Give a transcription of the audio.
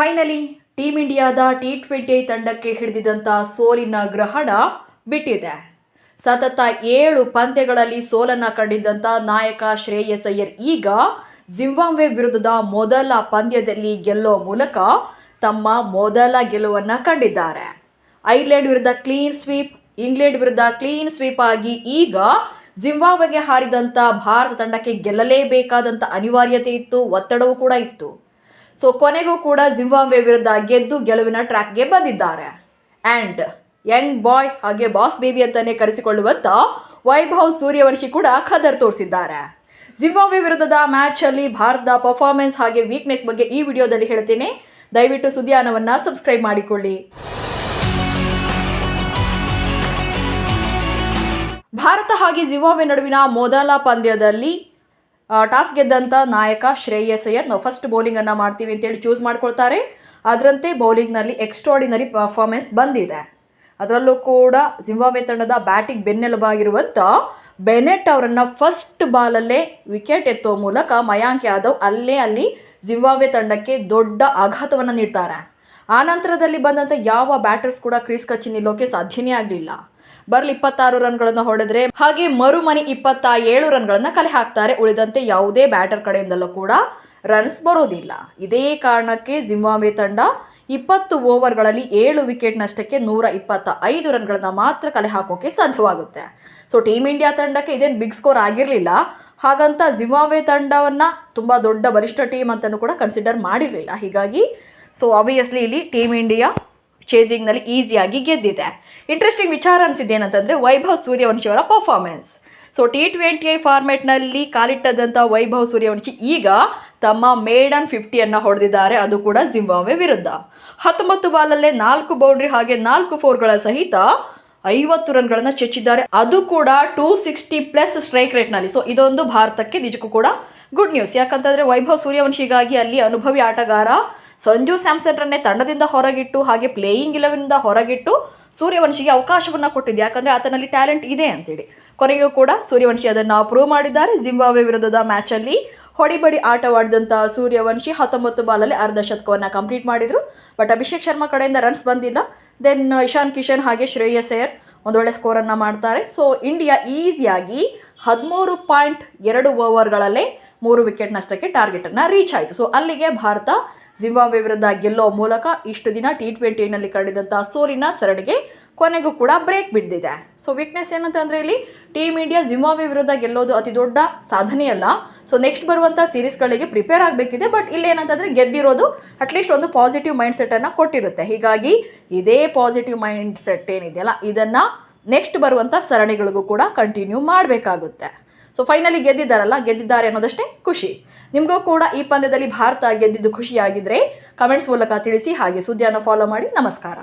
Finally team ಇಂಡಿಯಾದ T20 ತಂಡಕ್ಕೆ ಹಿಡಿದಿದ್ದಂಥ ಸೋಲಿನ ಗ್ರಹಣ ಬಿಟ್ಟಿದೆ. ಸತತ 7 ಪಂದ್ಯಗಳಲ್ಲಿ ಸೋಲನ್ನು ಕಂಡಿದ್ದಂಥ ನಾಯಕ ಶ್ರೇಯಸ್ ಅಯ್ಯರ್ ಈಗ ಜಿಂಬಾಬ್ವೆ ವಿರುದ್ಧದ ಮೊದಲ ಪಂದ್ಯದಲ್ಲಿ ಗೆಲ್ಲೋ ಮೂಲಕ ತಮ್ಮ ಮೊದಲ ಗೆಲುವನ್ನು ಕಂಡಿದ್ದಾರೆ. ಐರ್ಲೆಂಡ್ ವಿರುದ್ಧ ಕ್ಲೀನ್ ಸ್ವೀಪ್, ಇಂಗ್ಲೆಂಡ್ ವಿರುದ್ಧ ಕ್ಲೀನ್ ಸ್ವೀಪ್ ಆಗಿ ಈಗ ಜಿಂಬಾಬ್ವೆಗೆ ಹಾರಿದಂಥ ಭಾರತ ತಂಡಕ್ಕೆ ಗೆಲ್ಲಲೇಬೇಕಾದಂಥ ಅನಿವಾರ್ಯತೆ ಇತ್ತು, ಒತ್ತಡವೂ ಕೂಡ ಇತ್ತು. ಸೊ ಕೊನೆಗೂ ಕೂಡ ಜಿಂಬಾಬ್ವೆ ವಿರುದ್ಧ ಗೆದ್ದು ಗೆಲುವಿನ ಟ್ರ್ಯಾಕ್ಗೆ ಬಂದಿದ್ದಾರೆ. ಆ್ಯಂಡ್ ಯಂಗ್ ಬಾಯ್ ಹಾಗೆ ಬಾಸ್ ಬೇಬಿ ಅಂತಾನೆ ಕರೆಸಿಕೊಳ್ಳುವಂಥ ವೈಭವ್ ಸೂರ್ಯವಂಶಿ ಕೂಡ ಖದರ್ ತೋರಿಸಿದ್ದಾರೆ. ಜಿಂಬಾಬ್ವೆ ವಿರುದ್ಧದ ಮ್ಯಾಚಲ್ಲಿ ಭಾರತದ ಪರ್ಫಾರ್ಮೆನ್ಸ್ ಹಾಗೆ ವೀಕ್ನೆಸ್ ಬಗ್ಗೆ ಈ ವಿಡಿಯೋದಲ್ಲಿ ಹೇಳ್ತೀನಿ. ದಯವಿಟ್ಟು ಸುದ್ದಿಯಾನವನ್ನು ಸಬ್ಸ್ಕ್ರೈಬ್ ಮಾಡಿಕೊಳ್ಳಿ. ಭಾರತ ಹಾಗೆ ಜಿಂಬಾಬ್ವೆ ನಡುವಿನ ಮೊದಲ ಪಂದ್ಯದಲ್ಲಿ ಟಾಸ್ ಗೆದ್ದಂಥ ನಾಯಕ ಶ್ರೇಯಸ್ ಅಯ್ಯರ್ ನಾವು ಫಸ್ಟ್ ಬೌಲಿಂಗನ್ನು ಮಾಡ್ತೀವಿ ಅಂತೇಳಿ ಚೂಸ್ ಮಾಡ್ಕೊಳ್ತಾರೆ. ಅದರಂತೆ ಬೌಲಿಂಗ್ನಲ್ಲಿ ಎಕ್ಸ್ಟ್ರಾಡಿನರಿ ಪರ್ಫಾರ್ಮೆನ್ಸ್ ಬಂದಿದೆ. ಅದರಲ್ಲೂ ಕೂಡ ಜಿಂಬಾಬ್ವೆ ತಂಡದ ಬ್ಯಾಟಿಂಗ್ ಬೆನ್ನೆಲುಬಾಗಿರುವಂಥ ಬೆನೆಟ್ ಅವರನ್ನು ಫಸ್ಟ್ ಬಾಲಲ್ಲೇ ವಿಕೆಟ್ ಎತ್ತುವ ಮೂಲಕ ಮಯಾಂಕ್ ಯಾದವ್ ಅಲ್ಲಿ ಜಿಂಬಾಬ್ವೆ ತಂಡಕ್ಕೆ ದೊಡ್ಡ ಆಘಾತವನ್ನು ನೀಡ್ತಾರೆ. ಆ ನಂತರದಲ್ಲಿ ಬಂದಂಥ ಯಾವ ಬ್ಯಾಟರ್ಸ್ ಕೂಡ ಕ್ರೀಸ್ ಕಚ್ಚಿ ನಿಲ್ಲೋಕೆ ಸಾಧ್ಯನೇ ಆಗಲಿಲ್ಲ. ಬರಲಿ 26 ರನ್ಗಳನ್ನು ಹೊಡೆದ್ರೆ ಹಾಗೆ ಮರುಮನಿ 27 ರನ್ಗಳನ್ನು ಕಲೆ ಹಾಕ್ತಾರೆ. ಉಳಿದಂತೆ ಯಾವುದೇ ಬ್ಯಾಟರ್ ಕಡೆಯಿಂದಲೂ ಕೂಡ ರನ್ಸ್ ಬರೋದಿಲ್ಲ. ಇದೇ ಕಾರಣಕ್ಕೆ ಜಿಂಬಾಬ್ವೆ ತಂಡ 20 ಓವರ್ಗಳಲ್ಲಿ 7 ವಿಕೆಟ್ ನಷ್ಟಕ್ಕೆ 125 ರನ್ಗಳನ್ನು ಮಾತ್ರ ಕಲೆ ಹಾಕೋಕೆ ಸಾಧ್ಯವಾಗುತ್ತೆ. ಸೊ ಟೀಮ್ ಇಂಡಿಯಾ ತಂಡಕ್ಕೆ ಇದೇನು ಬಿಗ್ ಸ್ಕೋರ್ ಆಗಿರಲಿಲ್ಲ. ಹಾಗಂತ ಜಿಂಬಾಬ್ವೆ ತಂಡವನ್ನು ತುಂಬ ದೊಡ್ಡ ಬಲಿಷ್ಠ ಟೀಮ್ ಅಂತಲೂ ಕೂಡ ಕನ್ಸಿಡರ್ ಮಾಡಿರಲಿಲ್ಲ. ಹೀಗಾಗಿ ಸೊ ಆಬ್ವಿಯಸ್ಲಿ ಇಲ್ಲಿ ಟೀಮ್ ಇಂಡಿಯಾ ಚೇಸಿಂಗ್ನಲ್ಲಿ ಈಸಿಯಾಗಿ ಗೆದ್ದಿದೆ. ಇಂಟ್ರೆಸ್ಟಿಂಗ್ ವಿಚಾರ ಅನಿಸಿದ್ದೇನಂತಂದರೆ ವೈಭವ್ ಸೂರ್ಯವಂಶಿ ಅವರ ಪರ್ಫಾರ್ಮೆನ್ಸ್. ಸೊ T20 ಫಾರ್ಮೆಟ್ನಲ್ಲಿ ಕಾಲಿಟ್ಟದಂಥ ವೈಭವ್ ಸೂರ್ಯವಂಶಿ ಈಗ ತಮ್ಮ ಮೇಡನ್ 50ಯನ್ನು ಹೊಡೆದಿದ್ದಾರೆ. ಅದು ಕೂಡ ಜಿಂಬಾಬ್ವೆ ವಿರುದ್ಧ 19 ಬಾಲಲ್ಲೇ 4 ಬೌಂಡ್ರಿ ಹಾಗೆ 4 ಫೋರ್ಗಳ ಸಹಿತ 50 ರನ್ಗಳನ್ನು ಚೆಚ್ಚಿದ್ದಾರೆ. ಅದು ಕೂಡ 260+ ಸ್ಟ್ರೈಕ್ ರೇಟ್ನಲ್ಲಿ. ಸೊ ಇದೊಂದು ಭಾರತಕ್ಕೆ ನಿಜಕ್ಕೂ ಕೂಡ ಗುಡ್ ನ್ಯೂಸ್. ಯಾಕಂತಂದರೆ ವೈಭವ್ ಸೂರ್ಯವಂಶಿಗಾಗಿ ಅಲ್ಲಿ ಅನುಭವಿ ಆಟಗಾರ ಸಂಜು ಸ್ಯಾಮ್ಸನ್ರನ್ನೇ ತಂಡದಿಂದ ಹೊರಗಿಟ್ಟು ಹಾಗೆ ಪ್ಲೇಯಿಂಗ್ 11ನಿಂದ ಹೊರಗಿಟ್ಟು ಸೂರ್ಯವಂಶಿಗೆ ಅವಕಾಶವನ್ನು ಕೊಟ್ಟಿದೆ. ಯಾಕಂದರೆ ಆತನಲ್ಲಿ ಟ್ಯಾಲೆಂಟ್ ಇದೆ ಅಂತೇಳಿ. ಕೊನೆಗೂ ಕೂಡ ಸೂರ್ಯವಂಶಿ ಅದನ್ನು ಪ್ರೂವ್ ಮಾಡಿದ್ದಾರೆ. ಜಿಂಬಾಬ್ವೆ ವಿರುದ್ಧದ ಮ್ಯಾಚಲ್ಲಿ ಹೊಡಿಬಡಿ ಆಟವಾಡಿದಂಥ ಸೂರ್ಯವಂಶಿ 19 ಬಾಲಲ್ಲಿ ಅರ್ಧ ಶತಕವನ್ನು ಕಂಪ್ಲೀಟ್ ಮಾಡಿದರು. ಬಟ್ ಅಭಿಷೇಕ್ ಶರ್ಮಾ ಕಡೆಯಿಂದ ರನ್ಸ್ ಬಂದಿಲ್ಲ. ದೆನ್ ಇಶಾನ್ ಕಿಶನ್ ಹಾಗೆ ಶ್ರೇಯಸ್ ಅಯ್ಯರ್ ಒಂದೊಳ್ಳೆ ಸ್ಕೋರನ್ನು ಮಾಡ್ತಾರೆ. ಸೊ ಇಂಡಿಯಾ ಈಸಿಯಾಗಿ 13.2 ಓವರ್ಗಳಲ್ಲೇ 3 ವಿಕೆಟ್ ನಷ್ಟಕ್ಕೆ ಟಾರ್ಗೆಟನ್ನು ರೀಚ್ ಆಯಿತು. ಸೊ ಅಲ್ಲಿಗೆ ಭಾರತ ಜಿಂಬಾಬ್ವೆ ವಿರುದ್ಧ ಗೆಲ್ಲೋ ಮೂಲಕ ಇಷ್ಟು ದಿನ T20ನಲ್ಲಿ ಕಂಡಿದ್ದಂಥ ಸೋಲಿನ ಸರಣಿಗೆ ಕೊನೆಗೂ ಕೂಡ ಬ್ರೇಕ್ ಬಿದ್ದಿದೆ. ಸೊ ವೀಕ್ನೆಸ್ ಏನಂತಂದರೆ ಇಲ್ಲಿ ಟೀಮ್ ಇಂಡಿಯಾ ಜಿಂಬಾಬ್ವೆ ವಿರುದ್ಧ ಗೆಲ್ಲೋದು ಅತಿ ದೊಡ್ಡ ಸಾಧನೆಯಲ್ಲ. ಸೊ ನೆಕ್ಸ್ಟ್ ಬರುವಂಥ ಸೀರೀಸ್ಗಳಿಗೆ ಪ್ರಿಪೇರ್ ಆಗಬೇಕಿದೆ. ಬಟ್ ಇಲ್ಲೇನಂತಂದರೆ ಗೆದ್ದಿರೋದು ಅಟ್ಲೀಸ್ಟ್ ಒಂದು ಪಾಸಿಟಿವ್ ಮೈಂಡ್ ಸೆಟ್ಟನ್ನು ಕೊಟ್ಟಿರುತ್ತೆ. ಹೀಗಾಗಿ ಇದೇ ಪಾಸಿಟಿವ್ ಮೈಂಡ್ ಸೆಟ್ ಏನಿದೆಯಲ್ಲ ಇದನ್ನು ನೆಕ್ಸ್ಟ್ ಬರುವಂಥ ಸರಣಿಗಳಿಗೂ ಕೂಡ ಕಂಟಿನ್ಯೂ ಮಾಡಬೇಕಾಗುತ್ತೆ. ಸೊ ಫೈನಲಿ ಗೆದ್ದಿದ್ದಾರೆ ಅನ್ನೋದಷ್ಟೇ ಖುಷಿ. ನಿಮಗೂ ಕೂಡ ಈ ಪಂದ್ಯದಲ್ಲಿ ಭಾರತ ಗೆದ್ದಿದ್ದು ಖುಷಿಯಾಗಿದ್ದರೆ ಕಮೆಂಟ್ಸ್ ಮೂಲಕ ತಿಳಿಸಿ. ಹಾಗೆ ಸುದ್ದಿಯನ್ನು ಫಾಲೋ ಮಾಡಿ. ನಮಸ್ಕಾರ.